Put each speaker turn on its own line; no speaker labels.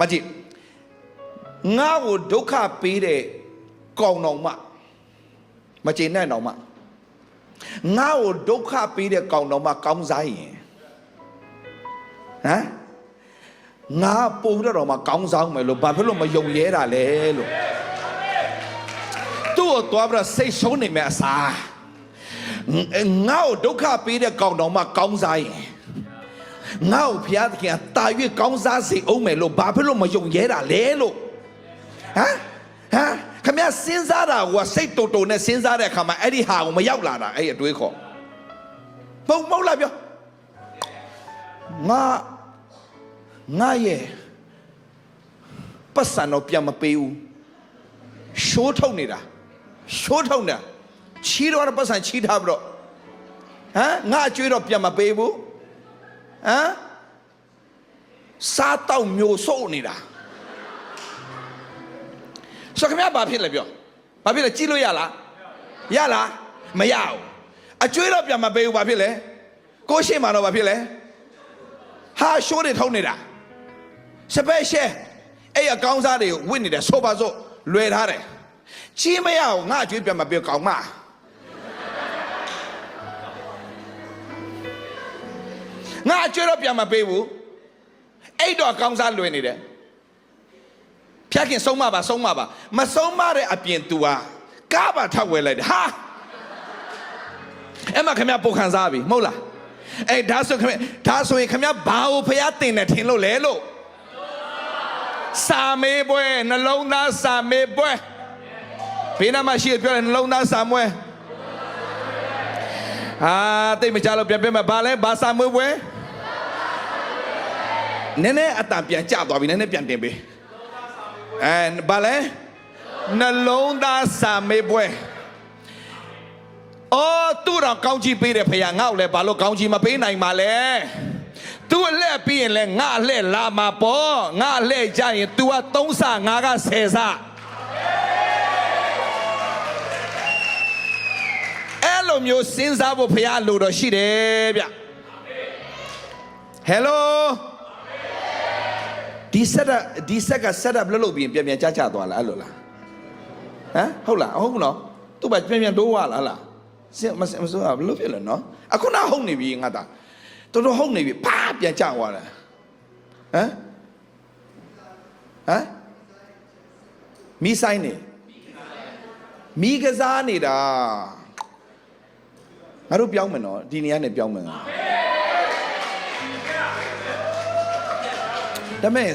မကြည့်ငါ့ကိုဒုက္ခပေးတဲ့ကောင်တော်မကျေနပ်တော့မှငါ့ကိုဒုက္ခပေးတဲ့ကောင်တော်မှကောင်းစားရင်ဟမ်ငါပုံတော့မှကောင်းစားမယ်လို့ဘာဖြစ်လို့မယုံရဲတာလဲလို့သူ့ကိုသွားပြီးစိတ်ဆုံးနေမယ်အစားငါ့ကိုဒုက္ခပေးတဲ့ကောင်တော်မှကောင်းစားရင်ငါ့ကိုဘုရားသခင်တာ၍ကောင်းစားစေအောင်မယ်လို့ဘာဖြစ်လို့မယုံရဲတာလဲလို့ဟမ်ခမရစဉ်းစားတာကစိတ်တူနဲ့စဉ်းစားတဲ့အခါမှာအဲ့ဒီဟာကိုမရောက်လာတာအဲ့အတွေးခေါ်မဟုတ်လားပြောငါရဲ့ပတ်စံတော့ပြန်မပေးဘူးရှိုးထုတ်နေတာချီးတော့ပတ်စံချီးထားပြီးတော့ငါအကျွေးတော့ပြန်မပေးဘူးစားတော့မျိုးစိုးနေတာဆိုခင်ဗျာဘာဖြစ်လဲပြောဘာဖြစ်လဲကြည့်လို့ရလားမရဘူးအကျွေးတော့ပြန်မပေးဘူးဘာဖြစ်လဲကိုရှိမှတော့ဘာဖြစ်လဲဟာရှိုးတွေထုံးနေတာစပယ်ရှယ်အဲ့အကောင်းစားတွေကိုဝစ်နေတယ်ဆိုပါစို့လွယ်ထားတယ်ကြီးမရဘူးငါအကျွေးပြန်မပေးကောင်းမငါအကျွေးတော့ပြန်မပေးဘူးအဲ့တော့အကောင်းစားလွယ်နေတယ်ဖျက်ခင်ဆုံးမပါမဆုံးမတဲ့အပြင် तू ဟာကားပါထောက်ဝဲလိုက်တယ်ဟာအဲ့မှာခင်ဗျပုံခံစားပြီမဟုတ်လားအဲ့ဒါဆိုရင်ခင်ဗျဘာကိုဖျားတင်တယ်ထင်လို့လဲလို့စာမေးပွဲနှလုံးသားစာမေးပွဲဘေးနားမှာရှိပြောတယ်နှလုံးသားစာမွဲတိတ်မကြလို့ပြန်ပြမယ်ဘာစာမွေးပွဲနည်းနည်းအတန်ပြန်ကျသွားပြီနည်းနည်းပြန်တင်ပေးဘာလဲနှလုံးသားစာမေးပွဲသူ့တော့ကောင်းကြီးပေးတယ်ဖေရငါ့ကိုလည်းဘာလို့ကောင်းကြီးမပေးနိုင်ပါလဲသူ့အလှည့်ပြီးရင်လည်းငါအလှည့်လာမှာပေါ့ငါအလှည့်ကြရင် तू က3ဆငါက10ဆအဲ့လိုမျိုးစဉ်းစားဖို့ဖေရလိုတော့ရှိတယ်ဗျဟယ်လိုဒီဆက်က set up လုပ်ပြီးပြန်ကြသွားလားအဲ့လိုလားဟုတ်လားဟုတ်နော်သူ့ဘာပြန်တိုးသွားလားမစိုးဘလို့ဖြစ်လဲနော်အခုနောက်ဟုတ်နေပြီငါသားတော်ဟုတ်နေပြီဘာပြန်ကြသွားလဲမီးဆိုင်နေမီးကစားနေတာငါတို့ပြောင်းမယ်နော်ဒီနေရာနဲ့ပြောင်းမယ်ဒါမဲ့